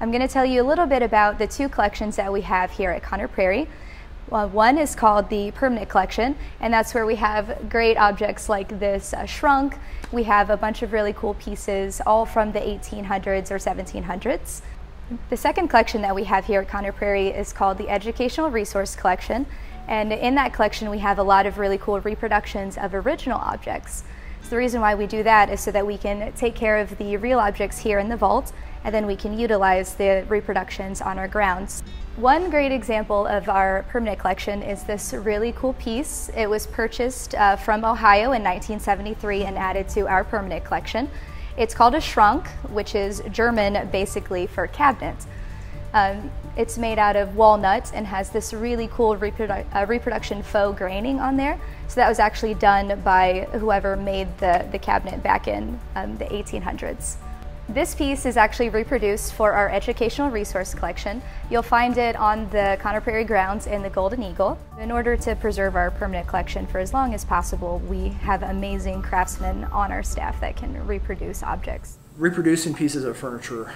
I'm going to tell you a little bit about the two collections that we have here at Conner Prairie. One is called the Permanent Collection, and that's where we have great objects like this Schrank. We have a bunch of really cool pieces, all from the 1800s or 1700s. The second collection that we have here at Conner Prairie is called the Educational Resource Collection, and in that collection we have a lot of really cool reproductions of original objects. So the reason why we do that is so that we can take care of the real objects here in the vault, and then we can utilize the reproductions on our grounds. One great example of our permanent collection is this really cool piece. It was purchased from Ohio in 1973 and added to our permanent collection. It's called a Schrank, which is German basically for cabinet. It's made out of walnut and has this really cool reproduction faux graining on there. So that was actually done by whoever made the cabinet back in the 1800s. This piece is actually reproduced for our Educational Resource Collection. You'll find it on the Conner Prairie grounds in the Golden Eagle. In order to preserve our permanent collection for as long as possible, we have amazing craftsmen on our staff that can reproduce objects. Reproducing pieces of furniture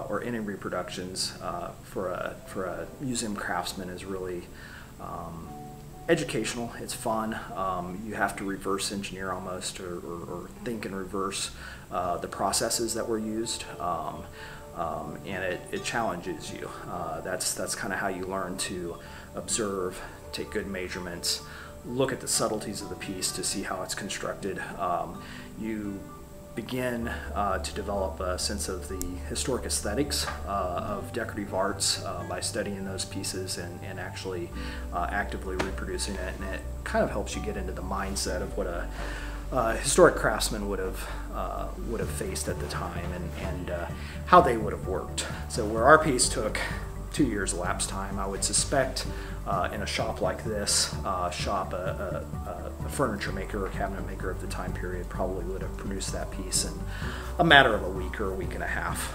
or any reproductions for a museum craftsman is really educational. It's fun. You have to reverse engineer almost, or think in reverse the processes that were used, and it challenges you. That's kind of how you learn to observe, take good measurements, look at the subtleties of the piece to see how it's constructed. You begin to develop a sense of the historic aesthetics of decorative arts by studying those pieces and actually actively reproducing it, and it kind of helps you get into the mindset of what a historic craftsman would have faced at the time and how they would have worked. So where our piece took 2 years elapsed time, I would suspect in a shop like this, a furniture maker or cabinet maker of the time period probably would have produced that piece in a matter of a week or a week and a half,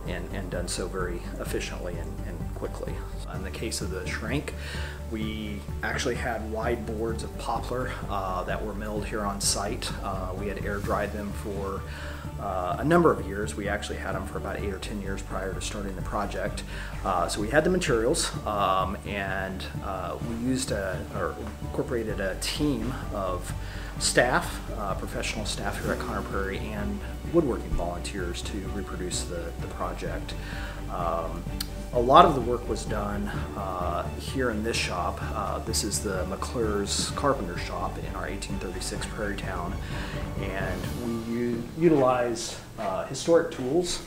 and done so very efficiently and quickly. In the case of the Schrank, we actually had wide boards of poplar that were milled here on site. We had air dried them for a number of years. We actually had them for about 8 or 10 years prior to starting the project. So we had the materials, and we used or incorporated a team of staff, professional staff here at Conner Prairie, and woodworking volunteers to reproduce the project. A lot of the work was done here in this shop. This is the McClure's Carpenter Shop in our 1836 Prairie Town, and we utilize historic tools,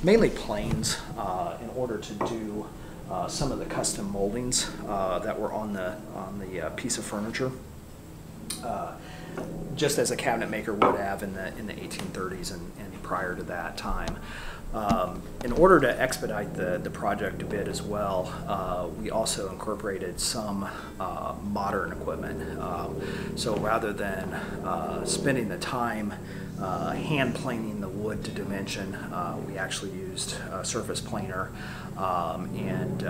mainly planes, in order to do some of the custom moldings that were on the piece of furniture, just as a cabinet maker would have in the 1830s and prior to that time. In order to expedite the project a bit as well, we also incorporated some modern equipment. So rather than spending the time hand planing the wood to dimension, we actually used a surface planer and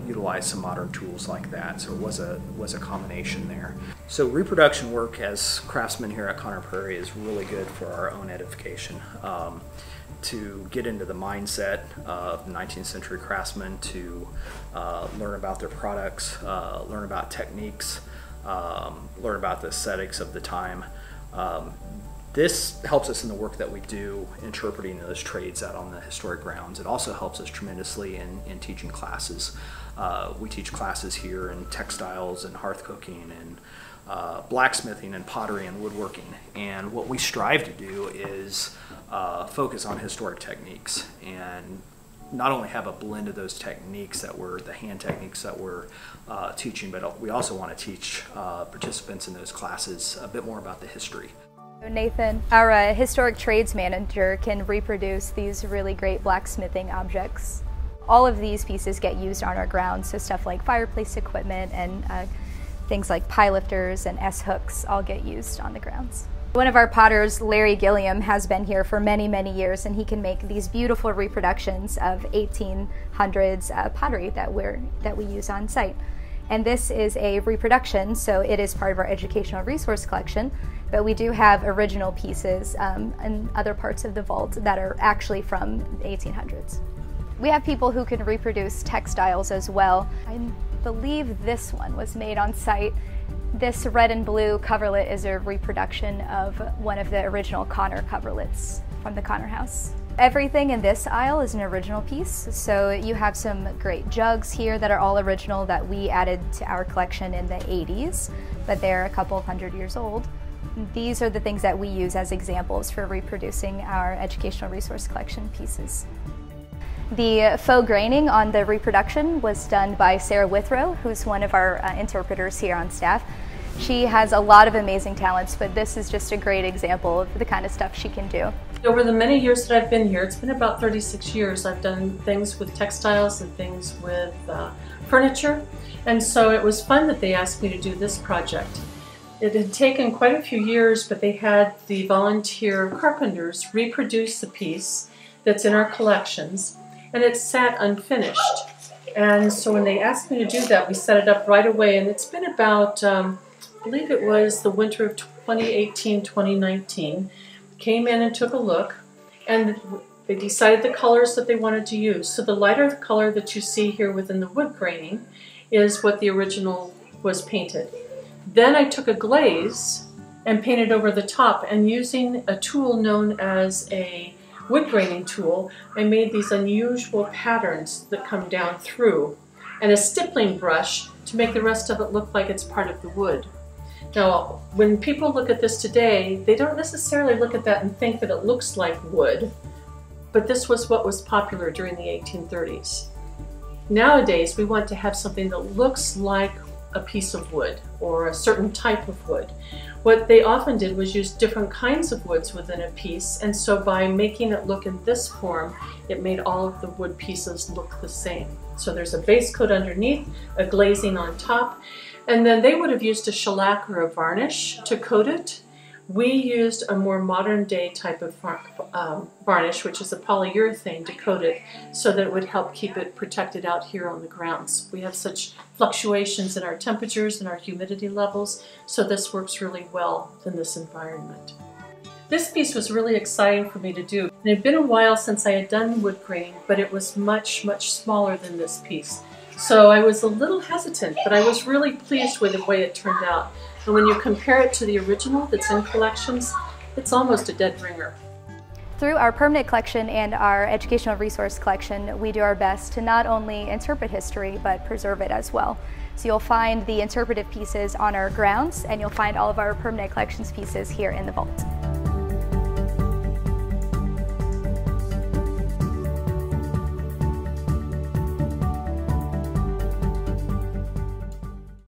utilized some modern tools like that. So it was a combination there. So reproduction work as craftsmen here at Conner Prairie is really good for our own edification. To get into the mindset of 19th century craftsmen, to learn about their products, learn about techniques, learn about the aesthetics of the time. This helps us in the work that we do interpreting those trades out on the historic grounds. It also helps us tremendously in teaching classes. We teach classes here in textiles and hearth cooking and blacksmithing and pottery and woodworking, and what we strive to do is focus on historic techniques and not only have a blend of those techniques that were the hand techniques that we're teaching, but we also want to teach participants in those classes a bit more about the history. Nathan, our historic trades manager, can reproduce these really great blacksmithing objects. All of these pieces get used on our grounds, so stuff like fireplace equipment and things like pie lifters and S-hooks all get used on the grounds. One of our potters, Larry Gilliam, has been here for many, many years, and he can make these beautiful reproductions of 1800s pottery that we use on site. And this is a reproduction, so it is part of our Educational Resource Collection. But we do have original pieces in other parts of the vault that are actually from the 1800s. We have people who can reproduce textiles as well. I believe this one was made on site. This red and blue coverlet is a reproduction of one of the original Connor coverlets from the Connor house. Everything in this aisle is an original piece, so you have some great jugs here that are all original that we added to our collection in the 80s, but they're a couple of 100 years old. These are the things that we use as examples for reproducing our educational resource collection pieces. The faux graining on the reproduction was done by Sarah Withrow, who's one of our interpreters here on staff. She has a lot of amazing talents, but this is just a great example of the kind of stuff she can do. Over the many years that I've been here, it's been about 36 years, I've done things with textiles and things with furniture, and so it was fun that they asked me to do this project. It had taken quite a few years, but they had the volunteer carpenters reproduce the piece that's in our collections, and it sat unfinished. And so when they asked me to do that, we set it up right away, and it's been about, I believe it was the winter of 2018-2019, came in and took a look, and they decided the colors that they wanted to use. So the lighter color that you see here within the wood graining is what the original was painted. Then I took a glaze and painted over the top, and using a tool known as a wood graining tool, I made these unusual patterns that come down through, and a stippling brush to make the rest of it look like it's part of the wood. Now, when people look at this today, they don't necessarily look at that and think that it looks like wood, but this was what was popular during the 1830s. Nowadays, we want to have something that looks like a piece of wood or a certain type of wood. What they often did was use different kinds of woods within a piece, and so by making it look in this form, it made all of the wood pieces look the same. So there's a base coat underneath, a glazing on top, and then they would have used a shellac or a varnish to coat it. We used a more modern day type of varnish, which is a polyurethane, to coat it so that it would help keep it protected out here on the grounds. We have such fluctuations in our temperatures and our humidity levels, so this works really well in this environment. This piece was really exciting for me to do. It had been a while since I had done wood graining, but it was much, much smaller than this piece. So I was a little hesitant, but I was really pleased with the way it turned out. And when you compare it to the original that's in collections, it's almost a dead ringer. Through our permanent collection and our educational resource collection, we do our best to not only interpret history, but preserve it as well. So you'll find the interpretive pieces on our grounds, and you'll find all of our permanent collections pieces here in the vault.